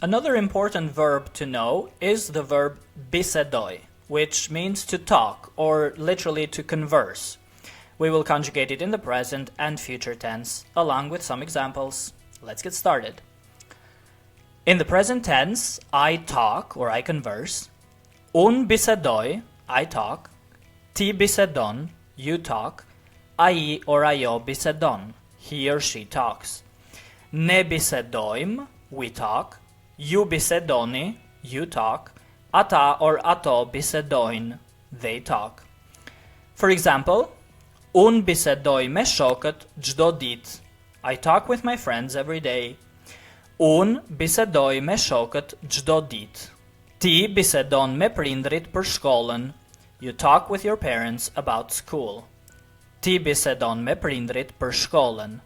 Another important verb to know is the verb bisedoj, which means to talk or literally to converse. We will conjugate it in the present and future tense, along with some examples. Let's get started. In the present tense, I talk or I converse. Un bisedoj, I talk. Ti bisedon, you talk. Ai or ajo bisedon, he or she talks. Ne bisedojm, we talk. Ju bisedoni, you talk. Ata or ato bisedojn, they talk. For example, un bisedoj me shokët çdo ditë. I talk with my friends every day. Un bisedoj me shokët çdo ditë. Ti bisedon me prindrit për shkollën. You talk with your parents about school. Ti bisedon me prindrit për shkollën.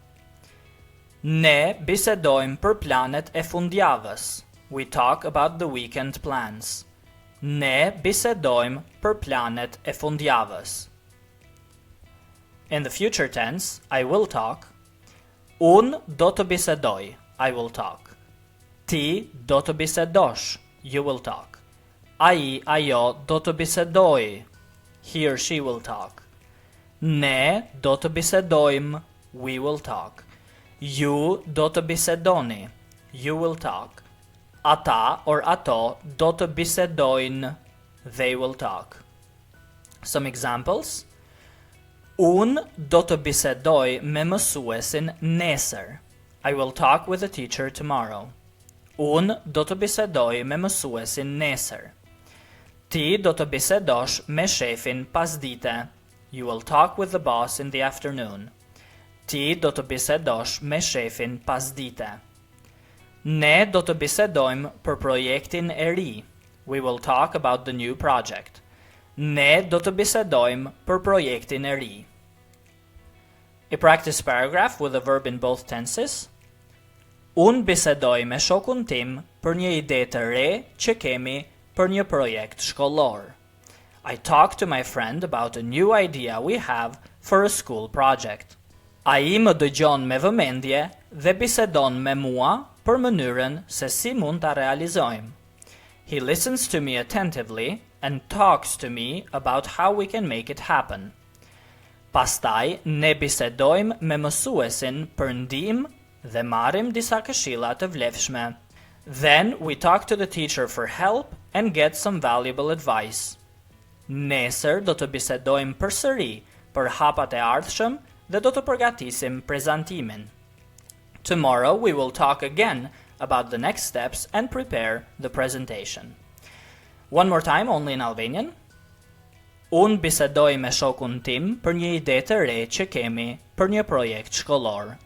Ne bisedojmë për planet e fundjavës. We talk about the weekend plans. Ne bisedojmë për planet e fundjavës. In the future tense, I will talk. Un do të bisedoj, I will talk. Ti do të bisedosh, you will talk. Ai, ajo do të bisedoj, he or she will talk. Ne do të bisedojmë, we will talk. Ju do të bisedoni, you will talk. Ata or ato do të bisedojnë, they will talk. Some examples. Un do të bisedoj me mësuesin nesër. I will talk with the teacher tomorrow. Un do të bisedoj me mësuesin nesër. Ti do të bisedosh me shefin pasdite. You will talk with the boss in the afternoon. Ti do të bisedosh me shefin pasdite. Ne do të bisedojmë për projektin e ri. We will talk about the new project. Ne do të bisedojmë për projektin e ri. A practice paragraph with a verb in both tenses. Un bisedoj me shokun tim për një ide të re që kemi për një projekt shkollor. I talk to my friend about a new idea we have for a school project. Ai më dëgjon me vëmendje dhe bisedon me mua për mënyrën se si mund ta realizojmë. He listens to me attentively and talks to me about how we can make it happen. Pastaj ne bisedojmë me mësuesin për ndihmë dhe marrim disa këshilla të vlefshme. Then we talk to the teacher for help and get some valuable advice. Nesër do të bisedojmë përsëri për hapat e ardhshëm dhe do të përgatisim prezantimin. Tomorrow we will talk again about the next steps and prepare the presentation. One more time, only in Albanian. Un bisedoj me shokun tim për një ide të re që kemi për një projekt shkollor.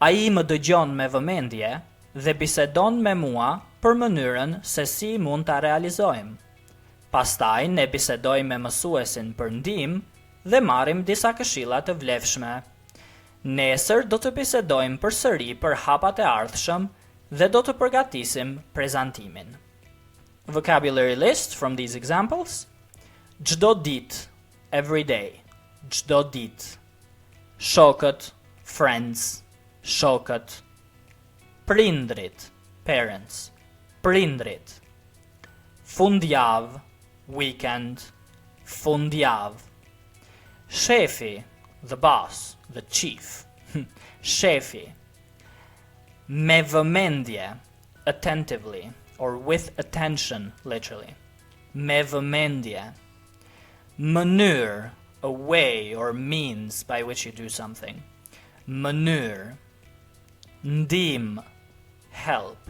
Ai më dëgjon me vëmendje dhe bisedon me mua për mënyrën se si mund ta realizojmë. Pastaj ne bisedojmë me mësuesin për ndihmë dhe marrim disa këshilla të vlefshme. Nesër do të bisedojmë përsëri për hapat e ardhshëm dhe do të përgatisim prezantimin. Vocabulary list from these examples. Çdo ditë, every day. Çdo ditë. Shokët, friends. Shokët. Prindrit, parents. Prindrit. Fundjavë, weekend. Fundjavë. Shefi, the boss, the chief. Shefi. Me vëmendje, attentively, or with attention, literally. Me vëmendje. Mënyrë, a way or means by which you do something. Mënyrë. Ndihmë, help.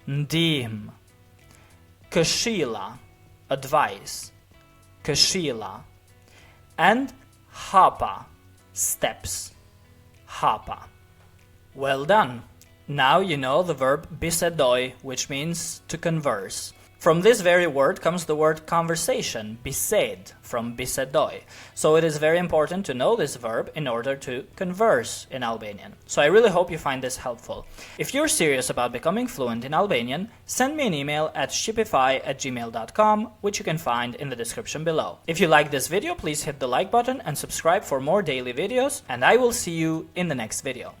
Ndihmë. Këshilla, advice. Këshilla. And hapa, steps. Hapa. Well done. Now you know the verb bisedoj, which means to converse. From this very word comes the word conversation, bised, from bisedoj. So it is very important to know this verb in order to converse in Albanian. So I really hope you find this helpful. If you're serious about becoming fluent in Albanian, send me an email at shqipify@gmail.com, which you can find in the description below. If you like this video, please hit the like button and subscribe for more daily videos, and I will see you in the next video.